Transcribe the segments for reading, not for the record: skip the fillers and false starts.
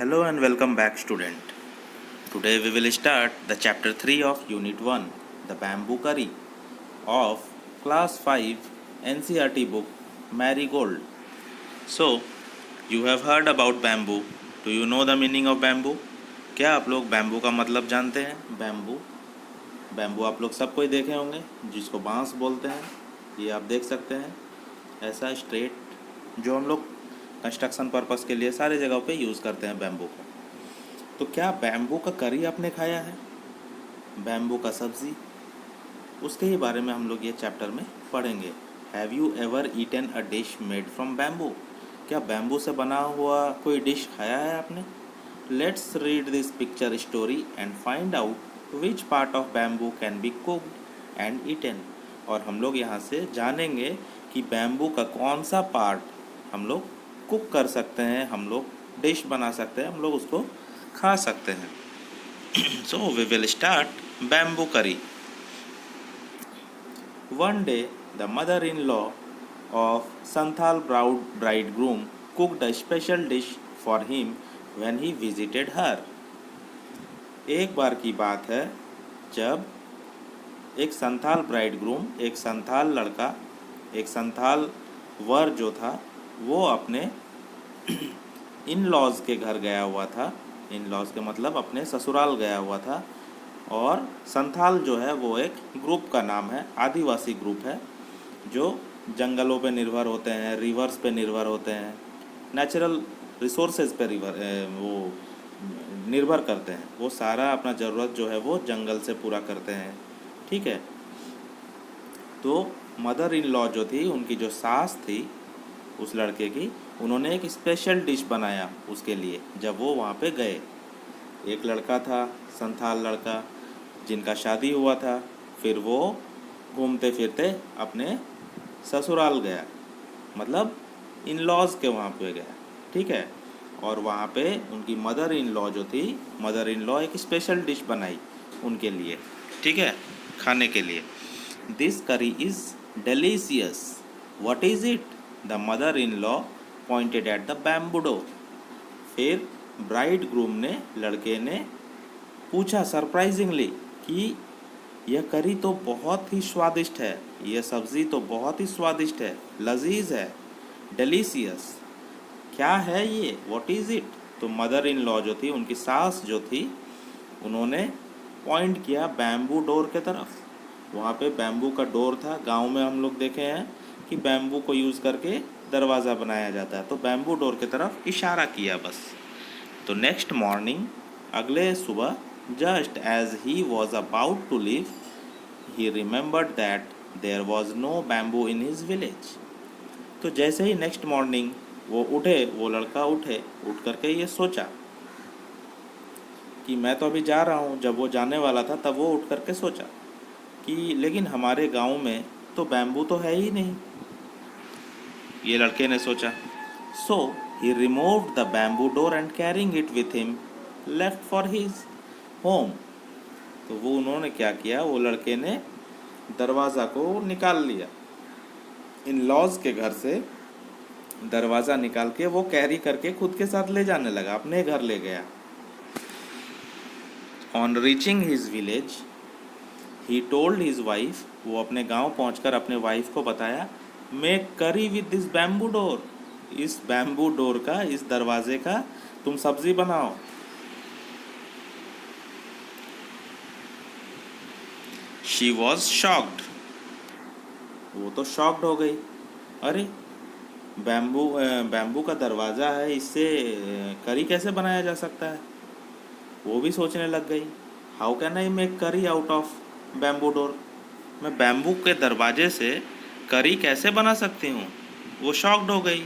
Hello and welcome back, student. Today we will start the chapter 3 of Unit 1, the bamboo curry of class 5 NCERT book Marigold. So, you have heard about bamboo. Do you know the meaning of bamboo? क्या आप लोग bamboo का मतलब जानते हैं? Bamboo आप लोग सब कोई देखे होंगे, जिसको बांस बोलते हैं। ये आप देख सकते हैं, ऐसा स्ट्रेट जो हम लोग कंस्ट्रक्शन पर्पस के लिए सारे जगहों पे यूज़ करते हैं बैम्बू को। तो क्या बैम्बू का करी आपने खाया है? बैम्बू का सब्ज़ी, उसके ही बारे में हम लोग ये चैप्टर में पढ़ेंगे। Have you ever eaten a dish made from bamboo? क्या बैम्बू से बना हुआ कोई डिश खाया है आपने? Let's read this picture story and find out which part of bamboo can be cooked and eaten. और हम लोग यहाँ से जानेंगे कि बैम्बू का कौन सा पार्ट हम लोग कुक कर सकते हैं, हम लोग डिश बना सकते हैं, हम लोग उसको खा सकते हैं। So we will start bamboo curry. One day, the mother-in-law of Santhal bridegroom cooked a special dish for him when he visited her. एक बार की बात है जब एक संथाल ब्राइडग्रूम, एक संथाल लड़का, एक संथाल वर जो था वो अपने इन लॉज के घर गया हुआ था। इन लॉज के मतलब अपने ससुराल गया हुआ था। और संथाल जो है वो एक ग्रुप का नाम है, आदिवासी ग्रुप है जो जंगलों पे निर्भर होते हैं, रिवर्स पे निर्भर होते हैं, नेचुरल रिसोर्सेज पे वो निर्भर करते हैं। वो सारा अपना ज़रूरत जो है वो जंगल से पूरा करते हैं, ठीक है। तो मदर इन लॉ जो थी, उनकी जो सास थी उस लड़के की, उन्होंने एक स्पेशल डिश बनाया उसके लिए जब वो वहाँ पे गए। एक लड़का था, संथाल लड़का, जिनका शादी हुआ था। फिर वो घूमते फिरते अपने ससुराल गया, मतलब इन लॉज के वहाँ पे गया, ठीक है। और वहाँ पे उनकी मदर इन लॉ जो थी, मदर इन लॉ एक स्पेशल डिश बनाई उनके लिए, ठीक है, खाने के लिए। दिस करी is delicious, what is it? The mother in law pointed at the bamboo door. फिर ब्राइड ग्रूम ने, लड़के ने पूछा सरप्राइजिंगली कि यह करी तो बहुत ही स्वादिष्ट है, यह सब्ज़ी तो बहुत ही स्वादिष्ट है, लजीज है, डिलीशियस। क्या है ये? What is it? तो मदर इन लॉ जो थी, उनकी सास जो थी, उन्होंने पॉइंट किया बैम्बू डोर के तरफ। वहाँ पे बैम्बू का डोर था। गांव में हम लोग देखे हैं कि बैम्बू को यूज़ करके दरवाज़ा बनाया जाता है, तो बैम्बू डोर की तरफ इशारा किया बस। तो नेक्स्ट मॉर्निंग, अगले सुबह, just as he was about to leave, he remembered that there was no bamboo in his village. तो जैसे ही नेक्स्ट मॉर्निंग वो उठे, वो लड़का उठ करके ये सोचा कि मैं तो अभी जा रहा हूँ। जब वो जाने वाला था तब वो उठ करके सोचा कि लेकिन हमारे गांव में तो बैम्बू तो है ही नहीं, ये लड़के ने सोचा। So he removed the bamboo door and carrying it with him left for his home. तो वो उन्होंने क्या किया, वो लड़के ने दरवाज़ा को निकाल लिया, इन लॉज के घर से दरवाज़ा निकाल के वो कैरी करके खुद के साथ ले जाने लगा, अपने घर ले गया। On reaching his village he told his wife, वो अपने गांव पहुंचकर अपने वाइफ को बताया, मेक करी विद दिस बैम्बू डोर, इस बैम्बू डोर का, इस दरवाजे का तुम सब्जी बनाओ। शी वॉज शॉक्ड, वो तो शॉक्ड हो गई। अरे बैम्बू का दरवाज़ा है, इससे करी कैसे बनाया जा सकता है? वो भी सोचने लग गई, हाउ कैन आई मेक करी आउट ऑफ बैम्बू डोर? मैं बैम्बू के दरवाजे से करी कैसे बना सकती हूँ? वो शॉक्ड हो गई,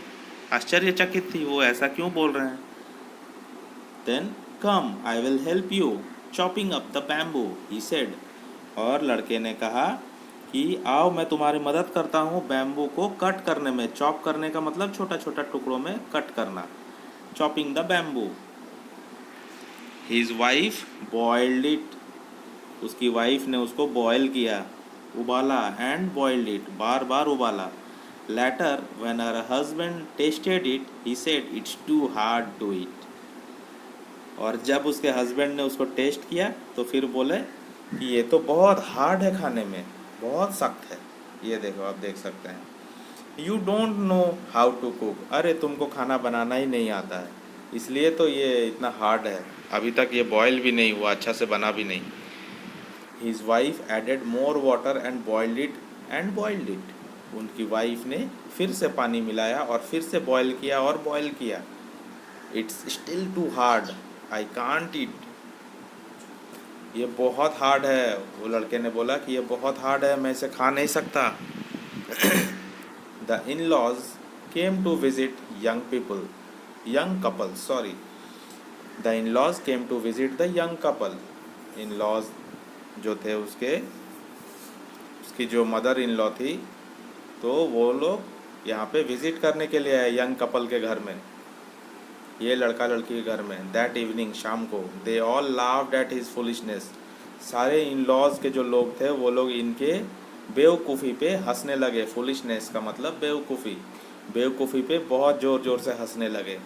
आश्चर्यचकित थी, वो ऐसा क्यों बोल रहे हैं। Then come I will help you chopping up the bamboo, he said. और लड़के ने कहा कि आओ मैं तुम्हारी मदद करता हूँ बैम्बू को कट करने में। चॉप करने का मतलब छोटा छोटा टुकड़ों में कट करना, chopping the bamboo. His wife boiled it, उसकी वाइफ ने उसको बॉयल किया, उबाला, एंड बॉइल्ड इट, बार बार उबाला। Later when her husband tested it, he said it's too hard to eat. और जब उसके हस्बैंड ने उसको टेस्ट किया तो फिर बोले कि ये तो बहुत हार्ड है खाने में, बहुत सख्त है। ये देखो, आप देख सकते हैं। You don't know how to cook, अरे तुमको खाना बनाना ही नहीं आता है, इसलिए तो ये इतना हार्ड है, अभी तक ये बॉयल भी नहीं हुआ, अच्छा से बना भी नहीं। His wife added more water and boiled it, उनकी वाइफ ने फिर से पानी मिलाया और फिर से बॉयल किया और बॉयल किया। It's still too hard, I can't eat, ये बहुत हार्ड है। वो लड़के ने बोला कि ये बहुत हार्ड है, मैं इसे खा नहीं सकता। The in laws came to visit young couple, sorry, the in laws came to visit the young couple. In laws जो थे उसकी जो मदर इन लॉ थी, तो वो लोग यहाँ पे विजिट करने के लिए आए यंग कपल के घर में, ये लड़का लड़की के घर में। दैट इवनिंग, शाम को, they all laughed at his foolishness, सारे इन लॉज के जो लोग थे वो लोग इनके बेवकूफ़ी पे हंसने लगे। फुलिशनेस का मतलब बेवकूफ़ी, बेवकूफ़ी पे बहुत ज़ोर ज़ोर से हंसने लगे।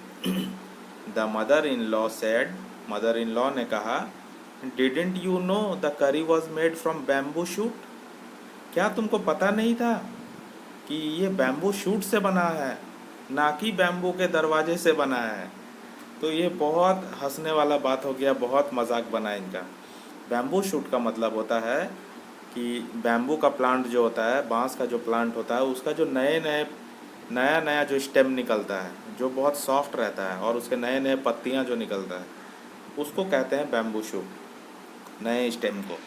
The mother in law said, mother in law ने कहा, डिडेंट यू नो द करी was made from bamboo shoot, क्या तुमको पता नहीं था कि ये बैम्बू शूट से बना है, ना कि बैम्बू के दरवाजे से बना है। तो ये बहुत हंसने वाला बात हो गया, बहुत मजाक बना इनका। बैम्बू शूट का मतलब होता है कि बैम्बू का प्लांट जो होता है, बांस का जो प्लांट होता है, उसका जो नया नया जो स्टेम निकलता है, जो बहुत सॉफ्ट रहता है, और उसके नए नए पत्तियां जो निकलता है, उसको कहते हैं बैम्बू शूट, नए स्टेम को।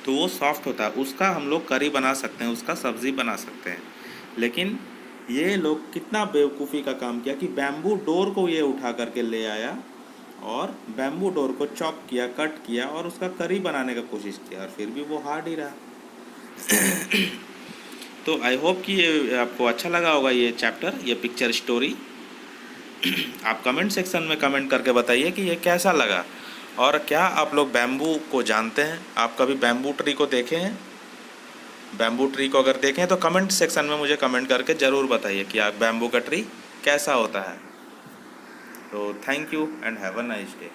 तो वो सॉफ्ट होता है, उसका हम लोग करी बना सकते हैं, उसका सब्ज़ी बना सकते हैं। लेकिन ये लोग कितना बेवकूफ़ी का काम किया कि बैम्बू डोर को ये उठा करके ले आया और बैम्बू डोर को चॉप किया, कट किया और उसका करी बनाने का कोशिश किया, और फिर भी वो हार्ड ही रहा। तो आई होप कि ये आपको अच्छा लगा होगा ये चैप्टर, ये पिक्चर स्टोरी। आप कमेंट सेक्शन में कमेंट करके बताइए कि ये कैसा लगा, और क्या आप लोग बैम्बू को जानते हैं, आप कभी बैम्बू ट्री को देखे हैं? बैम्बू ट्री को अगर देखें तो कमेंट सेक्शन में मुझे कमेंट करके ज़रूर बताइए कि आप बैम्बू का ट्री कैसा होता है। तो thank you and have a nice day.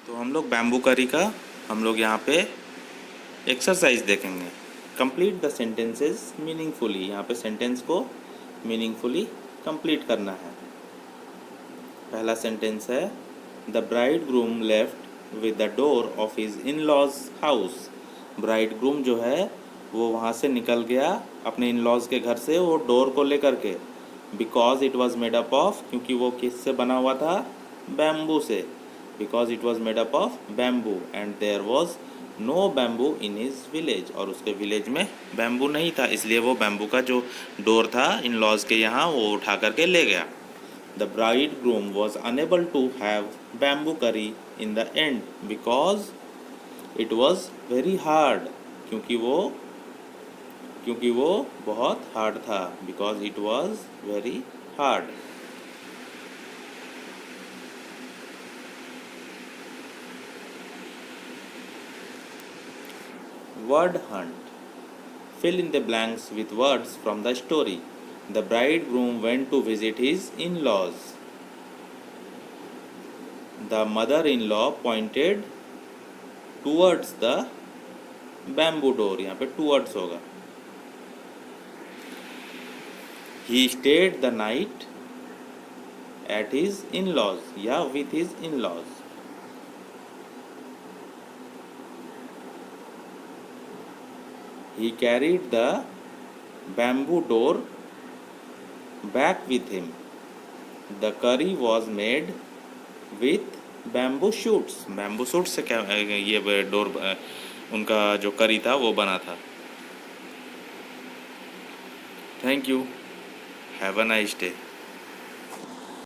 तो हम लोग बैम्बू करी का हम लोग यहाँ पे एक्सरसाइज देखेंगे। कंप्लीट द सेंटेंसेस मीनिंगफुली, यहाँ पे सेंटेंस को मीनिंगफुली कंप्लीट करना है। पहला सेंटेंस है, the bridegroom left with the door of his in laws house. Bridegroom जो है वो वहाँ से निकल गया अपने इन लॉज के घर से, वो डोर को लेकर के। Because it was made up of, क्योंकि वो किससे बना हुआ था? बैम्बू से। Because it was made up of bamboo and there was no bamboo in his village, और उसके विलेज में बैम्बू नहीं था, इसलिए वो बैम्बू का जो डोर था इन लॉज के यहाँ, वो उठा करके ले गया। The bridegroom was unable to have bamboo curry in the end because it was very hard, क्योंकि वो बहुत हार्ड था। Because it was very hard. Word hunt. Fill in the blanks with words from the story. The bridegroom went to visit his in-laws. The mother-in-law pointed towards the bamboo door, यहाँ पे towards होगा। He stayed the night at his in-laws या with his in-laws. He carried the bamboo door back with him. The curry was made with bamboo shoots. Bamboo shoots से क्या ये door उनका जो करी था वो बना था। Thank you, have a nice day.